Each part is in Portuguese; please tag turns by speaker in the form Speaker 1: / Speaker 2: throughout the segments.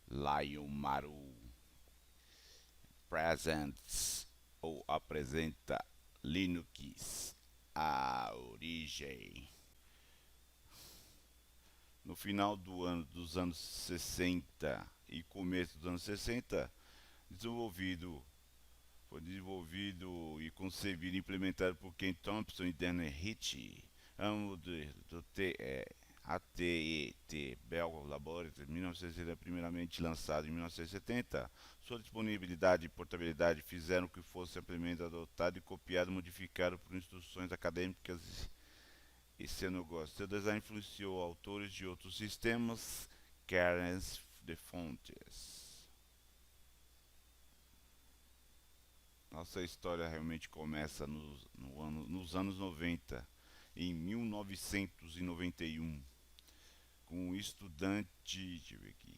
Speaker 1: Lion Maru presents ou apresenta Linux, a origem. No final dos anos 60 e começo dos anos 60, desenvolvido, foi desenvolvido e concebido e implementado por Ken Thompson e Dan Ritchie, ambos do AT&T Bell Laboratories, 1960, primeiramente lançado em 1970. Sua disponibilidade e portabilidade fizeram que fosse amplamente adotado e copiado, modificado por instruções acadêmicas e seu negócio. Seu design influenciou autores de outros sistemas, kernels de fontes. Nossa história realmente começa nos anos 90, em 1991, com um estudante, deixa eu ver aqui,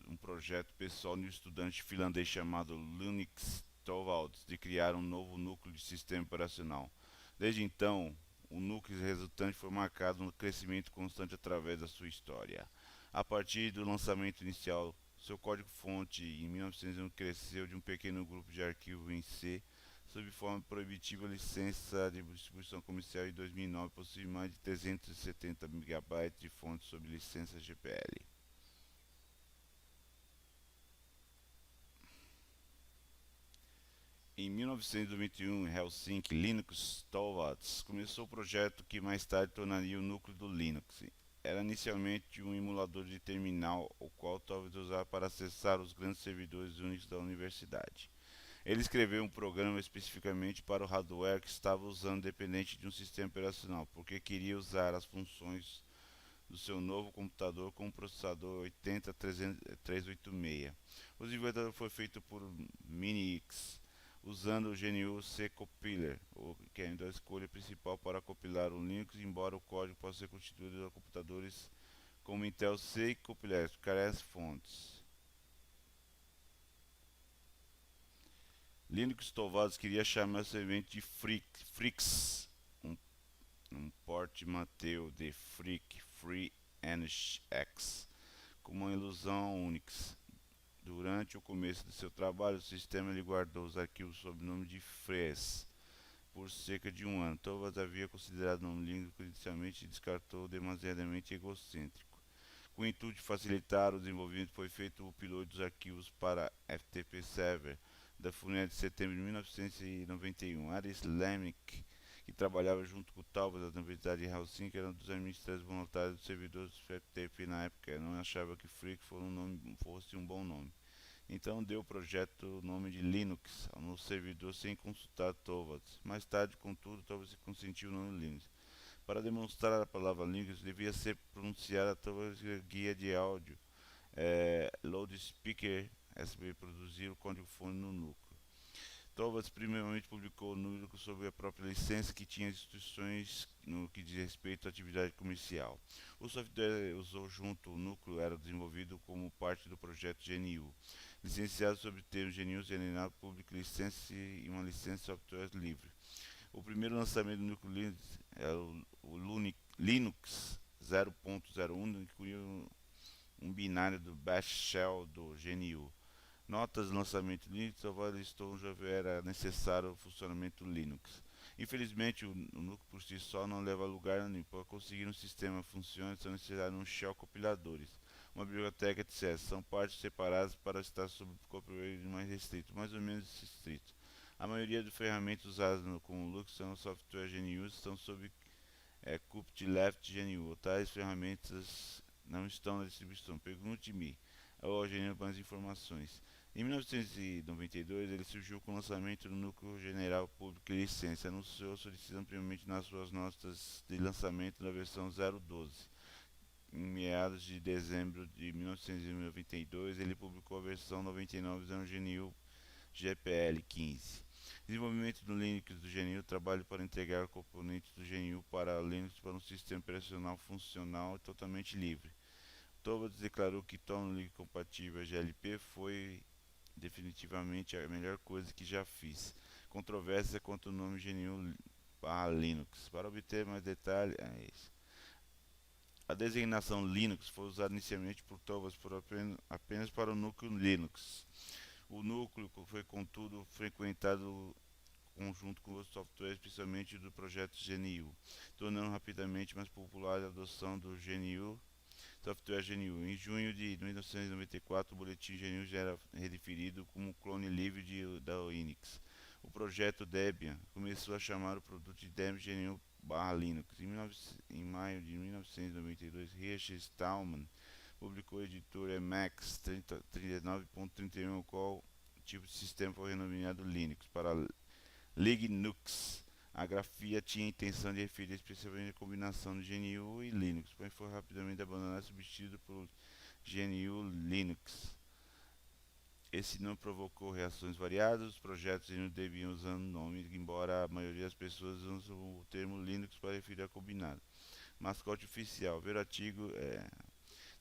Speaker 1: um projeto pessoal de um estudante finlandês chamado Linux Torvalds de criar um novo núcleo de sistema operacional. Desde então, o núcleo resultante foi marcado no crescimento constante através da sua história. A partir do lançamento inicial, seu código-fonte em 1901 cresceu de um pequeno grupo de arquivos em C sob forma proibitiva. Licença de distribuição comercial. Em 2009 possui mais de 370 MB de fontes sob licença GPL. Em 1991, em Helsinki, Linux Torvalds começou o projeto que mais tarde tornaria o núcleo do Linux. Era inicialmente um emulador de terminal, o qual Torvalds usava para acessar os grandes servidores Unix da universidade. Ele escreveu um programa especificamente para o hardware que estava usando dependente de um sistema operacional, porque queria usar as funções do seu novo computador com um processador 80386. O desenvolvimento foi feito por Minix, usando o GNU C Compiler, que é a escolha principal para compilar o Linux, embora o código possa ser constituído de computadores como Intel C e Compiler, carece fontes. Linux Torvalds queria chamar seu evento de Frix, um portmanteau de Freak, Free NX, como uma ilusão Unix. Durante o começo de seu trabalho, o sistema lhe guardou os arquivos sob o nome de Frees por cerca de um ano. Torvalds havia considerado o nome Linux inicialmente e descartou demasiadamente egocêntrico. Com o intuito de facilitar o desenvolvimento, foi feito o upload dos arquivos para FTP Server da FUNED de setembro de 1991. Aris Lemick, que trabalhava junto com o Torvalds da Universidade de Helsinki, era um dos administradores voluntários dos servidores do FTP na época. Não achava que Freak fosse um bom nome. Então deu o projeto o nome de Linux no servidor sem consultar Torvalds. Mais tarde, contudo, Torvalds consentiu o nome Linux. Para demonstrar a palavra Linux, devia ser pronunciada através da guia de áudio Loudspeaker SB produzir o código-fonte no núcleo. Torvalds primeiramente publicou no núcleo sob a própria licença, que tinha instruções no que diz respeito à atividade comercial. O software usou junto ao núcleo era desenvolvido como parte do projeto GNU, licenciado sob o termo GNU General Public License e uma licença software livre. O primeiro lançamento do núcleo Linux era o Linux 0.01, que incluía um binário do Bash Shell do GNU. Notas de lançamento Linux, Torvalds listou já era necessário o funcionamento do Linux. Infelizmente, o núcleo por si só não leva a lugar nenhum. Para conseguir um sistema funcione, são necessários um shell compiladores, uma biblioteca, etc. São partes separadas para estar sob copyright mais restrito, mais ou menos restrito. A maioria das ferramentas usadas com o Linux são software GNU, estão sob copyleft GNU. Tais ferramentas não estão na distribuição. Pergunte-me ao GNU mais informações. Em 1992, ele surgiu com o lançamento do Núcleo General Público e Licença. Anunciou solicitando ampliamente nas suas notas de lançamento da versão 0.12. Em meados de dezembro de 1992, ele publicou a versão 99 usando o GNU GPL 15. Desenvolvimento do Linux do GNU, trabalho para integrar componentes do GNU para Linux para um sistema operacional funcional e totalmente livre. Torvalds declarou que tornar o Linux compatível a GLP foi definitivamente a melhor coisa que já fiz. Controvérsia quanto ao nome GNU Linux. Para obter mais detalhes, A designação Linux foi usada inicialmente por Torvalds apenas para o núcleo Linux. O núcleo foi, contudo, frequentado conjunto com outros softwares, especialmente do projeto GNU, tornando rapidamente mais popular a adoção do GNU, software GNU. Em junho de 1994, o boletim GNU já era referido como clone livre da Unix. O projeto Debian começou a chamar o produto de Debian GNU/Linux. Em maio de 1992, Richard Stallman publicou a editora Emacs 39.31, o qual tipo de sistema foi renomeado Linux para Linux. A grafia tinha a intenção de referir especialmente a combinação de GNU e Linux, mas foi rapidamente abandonado e substituído por GNU Linux. Esse nome provocou reações variadas. Os projetos não deviam usar o nome, embora a maioria das pessoas usam o termo Linux para referir a combinado. Mascote oficial. Ver o artigo.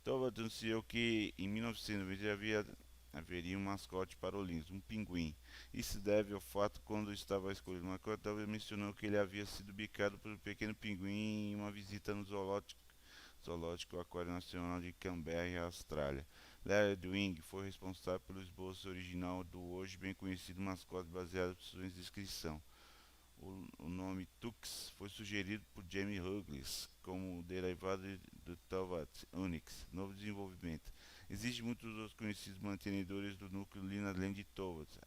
Speaker 1: Torvalds anunciou que em 1990 haveria um mascote para o Linux, um pinguim. Isso deve ao fato quando estava escolhendo o mascote, Torvalds mencionou que ele havia sido bicado por um pequeno pinguim em uma visita no zoológico Aquário Nacional de Canberra, Austrália. Larry Dwing foi responsável pelo esboço original do hoje bem conhecido mascote baseado em sua descrição. O nome Tux foi sugerido por Jamie Hughes como derivado do Torvalds Unix, novo desenvolvimento. Existem muitos outros conhecidos mantenedores do núcleo Linux além de Torvalds,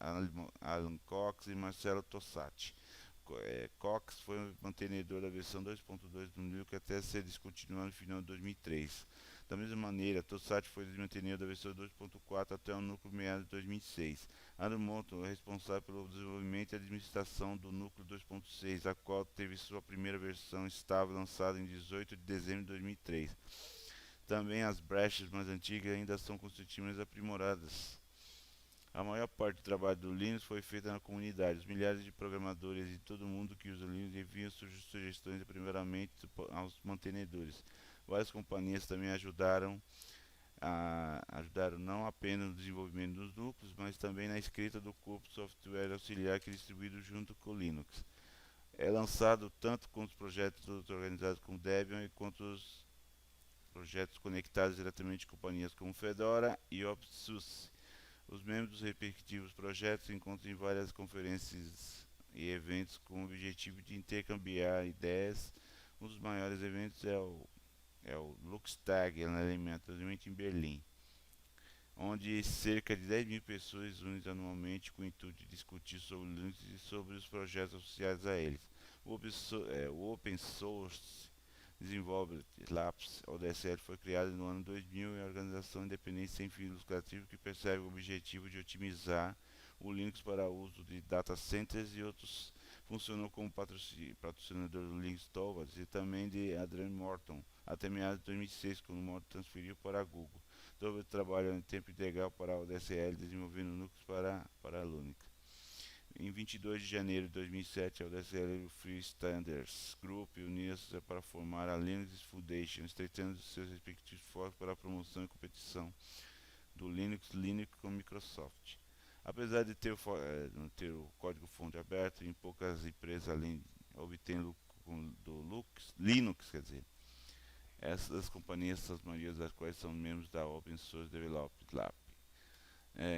Speaker 1: Alan Cox e Marcelo Tossati. Cox foi mantenedor da versão 2.2 do núcleo até ser descontinuado no final de 2003. Da mesma maneira, Tossati foi mantenedor da versão 2.4 até o núcleo meados de 2006. Andrew Moulton é responsável pelo desenvolvimento e administração do núcleo 2.6, a qual teve sua primeira versão estável lançada em 18 de dezembro de 2003. Também as brechas mais antigas ainda são constantemente aprimoradas. A maior parte do trabalho do Linux foi feita na comunidade. Os milhares de programadores de todo o mundo que usam Linux enviam suas sugestões primeiramente aos mantenedores. Várias companhias também ajudaram não apenas no desenvolvimento dos núcleos, mas também na escrita do corpo de software auxiliar que é distribuído junto com o Linux. É lançado tanto com os projetos organizados como Debian quanto os projetos conectados diretamente com companhias como Fedora e OpenSUSE. Os membros dos respectivos projetos se encontram em várias conferências e eventos com o objetivo de intercambiar ideias. Um dos maiores eventos é o Luxtag, aleatoriamente em Berlim, onde cerca de 10 mil pessoas unem anualmente com o intuito de discutir sobre o Linux e sobre os projetos associados a eles. O Open Source Development Labs, ODSL, foi criado no ano 2000 e é uma organização independente sem fins lucrativos que persegue o objetivo de otimizar o Linux para uso de data centers e outros. Funcionou como patrocinador do Linux Torvalds e também de Adrian Morton, até meados de 2006, quando Morton transferiu para a Google. Torvalds trabalha em tempo integral para a ODSL, desenvolvendo núcleos para Linux. Em 22 de janeiro de 2007, a ODSL e o Free Standards Group uniram-se para formar a Linux Foundation, estreitando seus respectivos focos para a promoção e competição do Linux com Microsoft. Apesar de ter o código-fonte aberto, em poucas empresas além obtêm lucro do Linux, essas companhias, as maioria das quais são membros da Open Source Development Lab.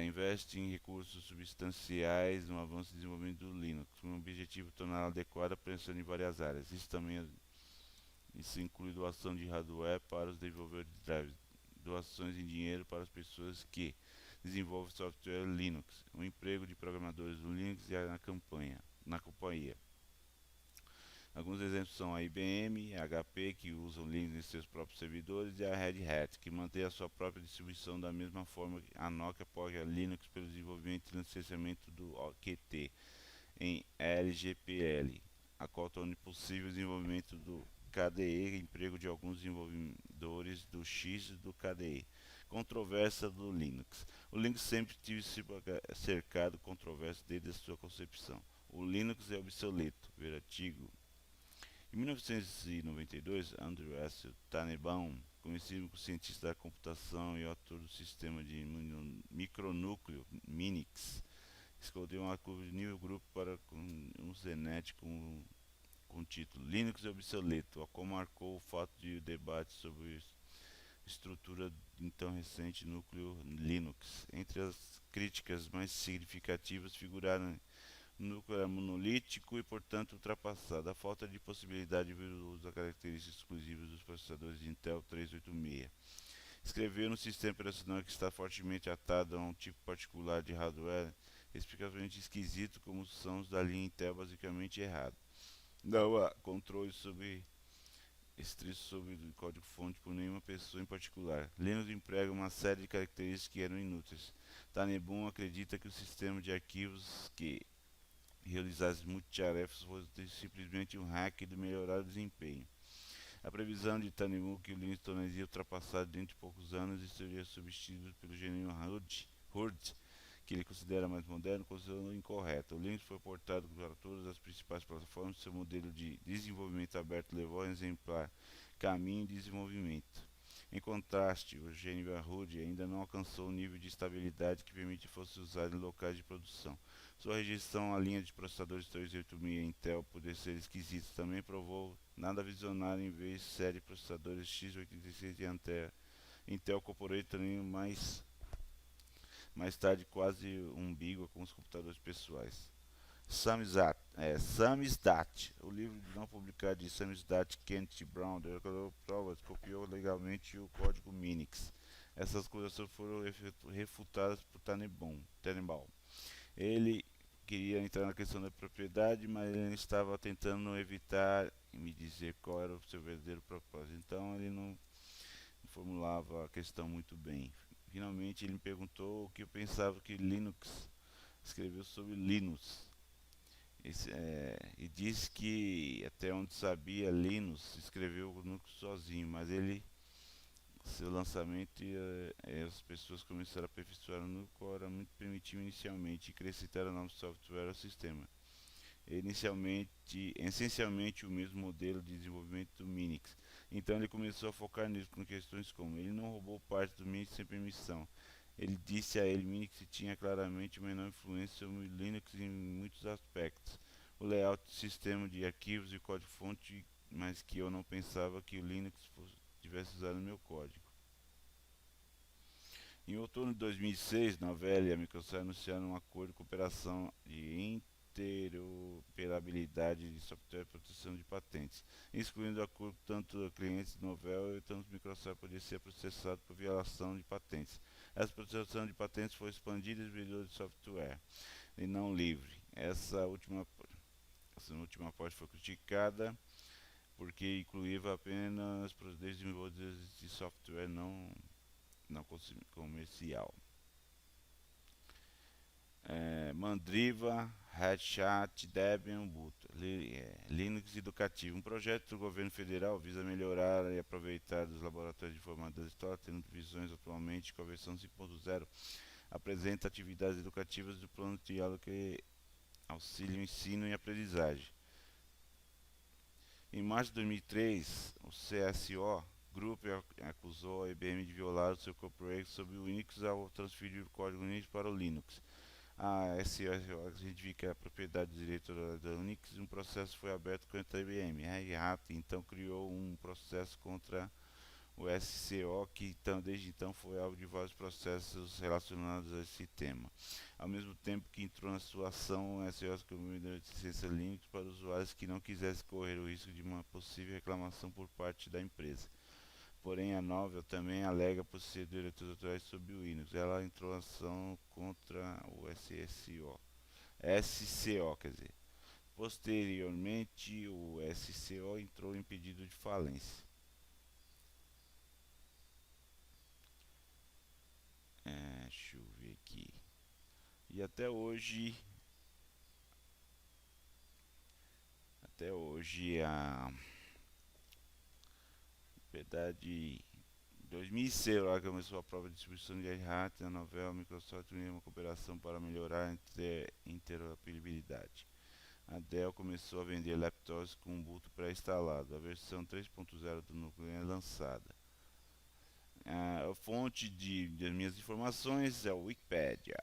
Speaker 1: Investe em recursos substanciais no avanço e desenvolvimento do Linux, com o objetivo de torná-lo adequado pensando em várias áreas. Isso inclui doação de hardware para os desenvolvedores de drivers, doações em dinheiro para as pessoas que desenvolvem software Linux, o emprego de programadores do Linux e na companhia. Alguns exemplos são a IBM, a HP, que usam Linux em seus próprios servidores, e a Red Hat, que mantém a sua própria distribuição da mesma forma que a Nokia apoia Linux pelo desenvolvimento e licenciamento do Qt em LGPL, a qual torna possível o desenvolvimento do KDE e emprego de alguns desenvolvedores do X e do KDE. Controvérsia do Linux. O Linux sempre teve cercado de controvérsia desde a sua concepção. O Linux é obsoleto. Ver artigo. Em 1992, Andrew S. Tanenbaum, conhecido como cientista da computação e autor do sistema de micronúcleo Minix, escolheu uma curva de nível grupo para um ZNet com com o título Linux é obsoleto, a qual marcou o fato de o debate sobre estrutura então recente núcleo Linux. Entre as críticas mais significativas figuraram o núcleo era monolítico e, portanto, ultrapassado. A falta de possibilidade de uso das características exclusivas dos processadores de Intel 386. Escrever um sistema operacional que está fortemente atado a um tipo particular de hardware explicavelmente esquisito, como são os da linha Intel, basicamente errado. Não há controle estrito sobre o código-fonte por nenhuma pessoa em particular. Linux emprega uma série de características que eram inúteis. Tanebum acredita que o sistema de arquivos que realizasse multitarefas fosse simplesmente um hack de melhorar o desempenho. A previsão de Tanebum que o Linux tornaria ultrapassado dentro de poucos anos e seria substituído pelo genuíno Hurd, que ele considera mais moderno, considerando incorreto. O Linux foi portado para todas as principais plataformas. Seu modelo de desenvolvimento aberto levou a um exemplar caminho de desenvolvimento. Em contraste, o GNU Hurd ainda não alcançou o nível de estabilidade que permite fosse usado em locais de produção. Sua rejeição à linha de processadores 386 Intel poder ser esquisito também provou nada visionário em vez de série de processadores x86 de Intel Corporate também mais tarde quase umbígua com os computadores pessoais. Samizdat, o livro não publicado de Samizdat Kent Brown, declarou provas, copiou legalmente o código Minix. Essas acusações foram refutadas por Tanenbaum. Ele queria entrar na questão da propriedade, mas ele estava tentando evitar me dizer qual era o seu verdadeiro propósito. Então ele não formulava a questão muito bem. Finalmente ele me perguntou o que eu pensava que Linux escreveu sobre Linux. E disse que até onde sabia Linux escreveu o Linux sozinho, mas seu lançamento as pessoas começaram a aperfeiçoar o núcleo, era muito primitivo inicialmente e acrescentaram novos software ao sistema. Essencialmente o mesmo modelo de desenvolvimento do Minix. Então ele começou a focar nisso, com questões como ele não roubou parte do Minix sem permissão. Ele disse a ele Minix tinha claramente uma menor influência sobre o Linux em muitos aspectos. O layout do sistema de arquivos e código-fonte, mas que eu não pensava que o Linux tivesse usado no meu código. Em outubro de 2006, Novell e a Microsoft anunciaram um acordo de cooperação de interoperabilidade de software e proteção de patentes, excluindo o acordo tanto clientes de Novell e tanto Microsoft podia ser processado por violação de patentes. Essa proteção de patentes foi expandida em servidores de software e não livre. Essa última parte foi criticada porque incluía apenas desenvolvedores de software não comercial. Mandriva, Red Hat, Debian, Ubuntu. Linux Educativo. Um projeto do governo federal visa melhorar e aproveitar os laboratórios de informática da história, tendo divisões atualmente com a versão 5.0. Apresenta atividades educativas do plano de aula que auxiliam ensino e aprendizagem. Em março de 2003, o CSO Group acusou a IBM de violar o seu copyright sobre o Unix ao transferir o código Unix para o Linux. A SCO identifica a propriedade do direito da Unix e um processo foi aberto contra a IBM. A Red Hat então criou um processo contra o SCO, que desde então foi alvo de vários processos relacionados a esse tema. Ao mesmo tempo que entrou na sua ação, o SCO recomendou a licença Linux para usuários que não quisessem correr o risco de uma possível reclamação por parte da empresa. Porém, a Novell também alega por ser direitos autorais sobre o Linux. Ela entrou em ação contra o SCO. Posteriormente, o SCO entrou em pedido de falência. Deixa eu ver aqui. E até hoje a verdade, em 2006 lá começou a prova de distribuição de Red Hat, a Novell, a Microsoft uniu uma cooperação para melhorar a interoperabilidade. A Dell começou a vender laptops com Ubuntu pré-instalado. A versão 3.0 do núcleo é lançada. A fonte das minhas informações é o Wikipedia.